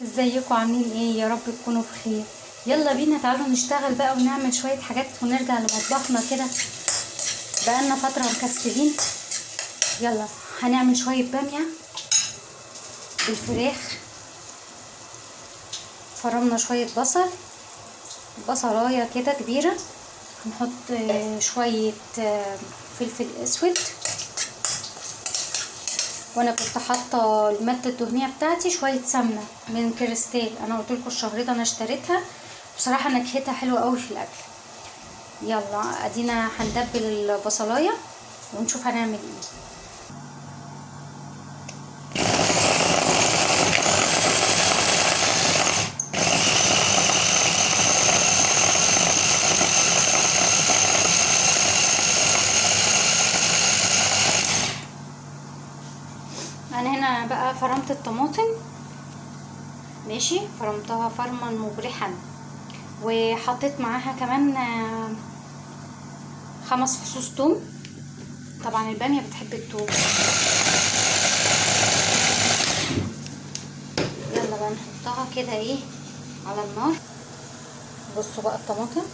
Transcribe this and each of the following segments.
ازيكم عاملين ايه؟ يا رب تكونوا بخير. يلا بينا تعالوا نشتغل بقى ونعمل شوية حاجات ونرجع لمطبخنا كده، بقالنا فترة مكسلين. يلا هنعمل شوية بامية بالفراخ. فرمنا شوية بصلاية كده كبيرة. هنحط شوية فلفل اسود، وانا كنت حاطه الماده الدهنيه بتاعتي شويه سمنه من كريستال. انا قلت لكم الشهر ده انا اشتريتها، بصراحه نكهتها حلوه قوي في الاكل. يلا ادينا هندبل البصلايه ونشوف هنعمل ايه. انا هنا بقى فرمت الطماطم، ماشي، فرمتها فرما مبرحا، وحطيت معاها كمان 5 فصوص توم. طبعا الباميه بتحب التوم. يلا بقى نحطها كده ايه على النار. بصوا بقى الطماطم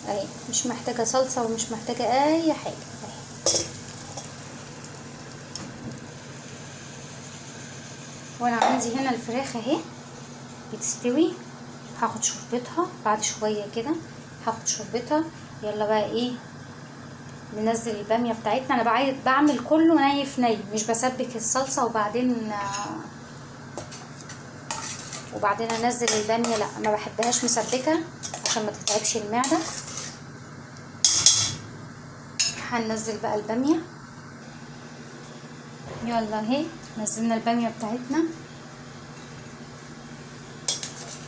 اهي، مش محتاجه صلصه ومش محتاجه اي حاجه اهي. وانا عندي هنا الفراخ اهي بتستوي، هاخد شوربتها بعد شويه كده، هاخد شوربتها. يلا بقى ايه، ننزل الباميه بتاعتنا. انا بعمل كله ني في ني، مش بسبك الصلصه وبعدين انزل الباميه، لا ما بحبهاش مسبكه عشان ما تتعبش المعده. هننزل بقى الباميه. يلا اهي نزلنا الباميه بتاعتنا،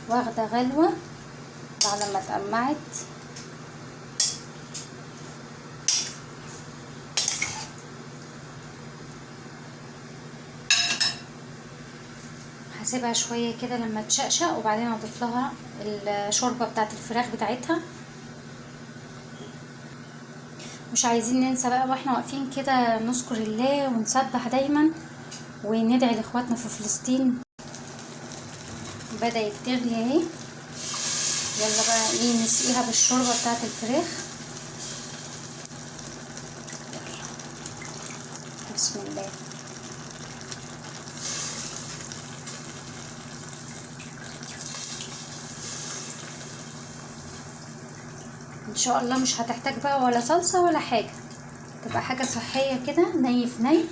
واخده غلوه بعد ما اتقمعت. هسيبها شويه كده لما تشقشق، وبعدين اضيف لها الشوربه بتاعت الفراخ بتاعتها. مش عايزين ننسى بقى واحنا واقفين كده نذكر الله ونسبح دايما وندعي لاخواتنا في فلسطين. بدأت تغلي اهي. يلا بقى ايه، نسقيها بالشوربه بتاعت الفراخ. بسم الله. ان شاء الله مش هتحتاج بقى ولا صلصه ولا حاجه، تبقى حاجه صحيه كده ني في ني،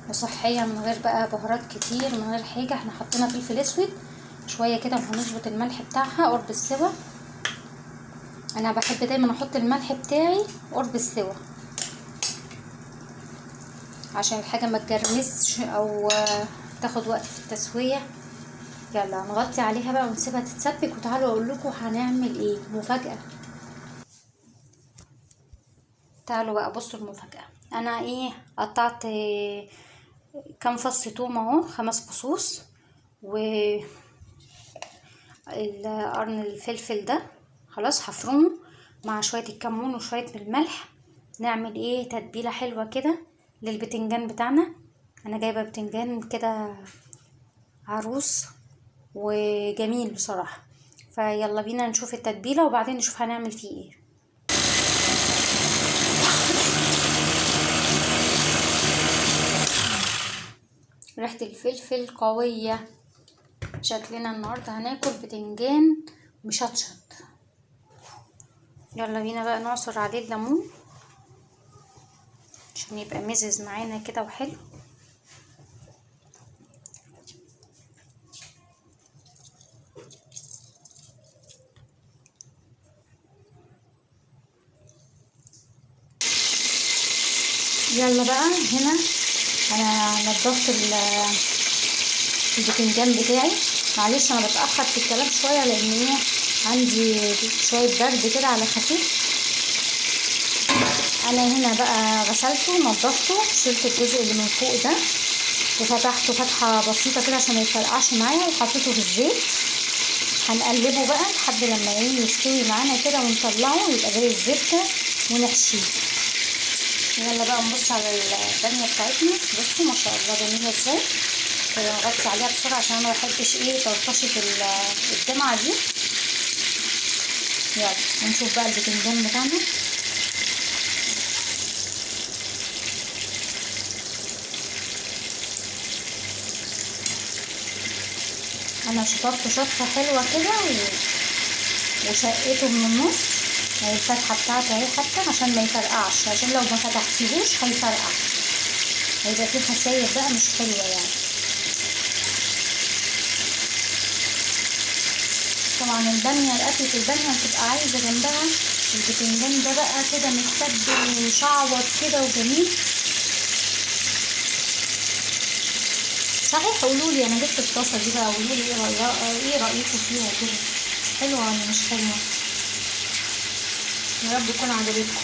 وصحيه من غير بقى بهارات كتير، من غير حاجه. احنا حطينا فلفل اسود شويه كده، وهنظبط الملح بتاعها قرب السوا. انا بحب دايما احط الملح بتاعي قرب السوا عشان الحاجه ما تجرمسش او تاخد وقت في التسويه. يلا نغطي عليها بقى ونسيبها تتسبك، وتعالوا اقول لكم هنعمل ايه مفاجاه. تعالوا بقى بصوا المفاجاه. انا ايه، قطعت كام فص توم اهو، 5 فصوص، وقرن الفلفل ده خلاص هفرمه مع شويه الكمون وشويه الملح. نعمل ايه تتبيله حلوه كده للبتنجان بتاعنا. انا جايبه بتنجان كده عروس وجميل بصراحه. فيلا بينا نشوف التتبيله وبعدين نشوف هنعمل فيه ايه. ريحه الفلفل قويه، شكلنا النهارده هناكل بتنجان مشطشط. يلا بينا بقى نعصر عليه الليمون عشان يبقى مزز معانا كده وحلو. يلا بقى هنا انا نضفت البتنجان بتاعي. معلش انا بتاخر في الكلام شويه لان ايه، عندي شويه برد كده على خفيف. انا هنا بقى غسلته ونضفته، شلت الجزء اللي من فوق ده وفتحته فتحه بسيطه كده عشان ما يفرقعش معايا، وحطيته في الزيت. هنقلبه بقى لحد لما ايه يستوي معانا كده، ونطلعه يبقى زي الزبده ونحشيه. يلا بقى نبص على الباميه بتاعتنا. بصوا ما شاء الله جميله ازاي. نغطي عليها بسرعه عشان انا مبحبش طرطشه الدمعه دي. يلا ونشوف بقى البتنجان بتاعنا. انا شطفته شطفه حلوه كده وشقيته من النص، الفتحه بتاعته اهي حتى عشان ما يفرقعش، عشان لو ما فتحتيهوش هيفرقع، هيبقى فيه خساير بقى مش حلوه يعني. طبعا الباميه، الاكله الباميه بتبقى عايزه جنبها البتنجان ده بقى كده متبل ومشعوط كده وجميل. صحيح قولولي، انا جبت الطاسه دي بقى، قولولي ايه رايكم فيها كده، حلوه ولا مش حلوه؟ يا رب تكون عجبتكم.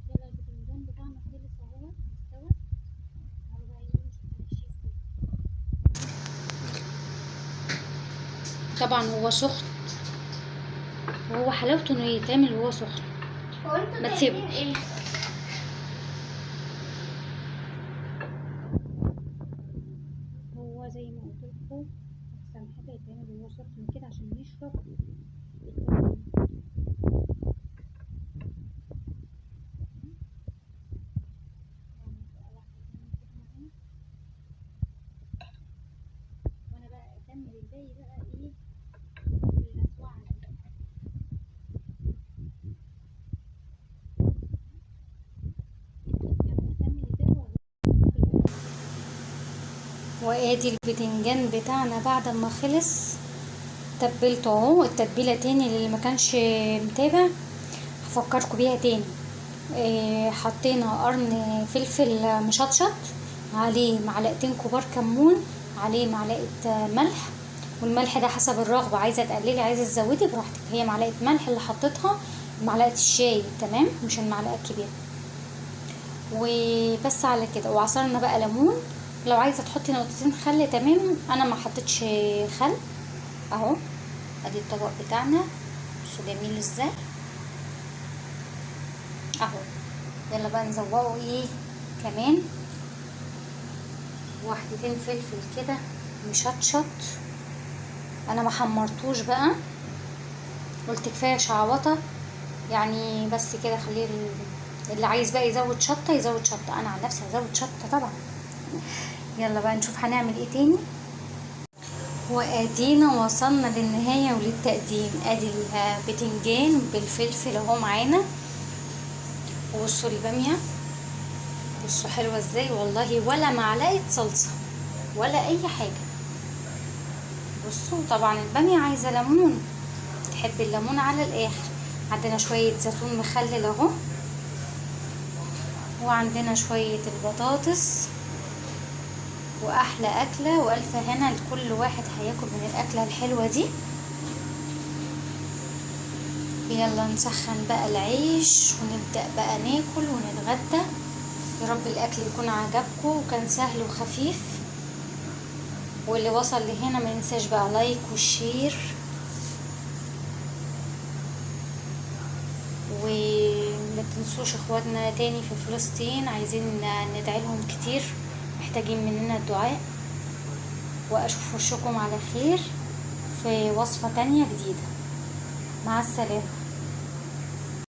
يلا البتنجان بتاعنا خلص اهو استوى. تعالوا بقى نشوف ازاي. طبعا هو سخن، وهو حلاوته انه يتعمل وهو سخن. ما تسيبه. هو زي ما قلت لكم احسن حاجه يتعمل وهو سخن كده عشان يشرب. وانا بقى اكمل الباقي بقى باللسوعه. وادي البتنجان بتاعنا بعد ما خلص تبلته اهو. التتبيله تاني اللي ما كانش متابع هفكركم بيها تاني. حطينا قرن فلفل مشطشط، عليه معلقتين كبار كمون، عليه معلقه ملح، والملح ده حسب الرغبه، عايزه تقللي عايزه تزودي براحتك. هي معلقه ملح اللي حطيتها، معلقه الشاي تمام، مش المعلقه الكبيره، وبس على كده. وعصرنا بقى ليمون، لو عايزه تحطي نقطتين خل تمام، انا ما حطيتش خل اهو. ادي الطبق بتاعنا، بصوا جميل ازاي اهو. يلا بقى نزوقه كمان واحدتين فلفل كده مشطشط، انا ما حمرتوش بقى، قلت كفايه شعوطه يعني، بس كده خليه اللي عايز بقى يزود شطه يزود شطه، انا عن نفسي هزود شطه طبعا. يلا بقى نشوف هنعمل ايه تاني. وادينا وصلنا للنهايه وللتقديم. ادي البتنجان بالفلفل اهو معانا، وبصوا الباميه بصوا حلوه ازاي والله، ولا معلقه صلصه ولا اي حاجه. بصوا طبعا الباميه عايزه ليمون، تحب الليمون على الاخر. عندنا شويه زيتون مخلل اهو، وعندنا شويه البطاطس، واحلى اكله والف هنا لكل واحد هياكل من الاكله الحلوه دي. يلا نسخن بقى العيش ونبدا بقى ناكل ونتغدى. يا رب الاكل يكون عجبكم وكان سهل وخفيف، واللي وصل لهنا ما ينساش بقى لايك وشير، وما تنسوش اخواتنا تاني في فلسطين، عايزين ندعي لهم كتير، محتاجين مننا الدعاء. واشوف وشكم على خير في وصفة تانية جديدة. مع السلامة.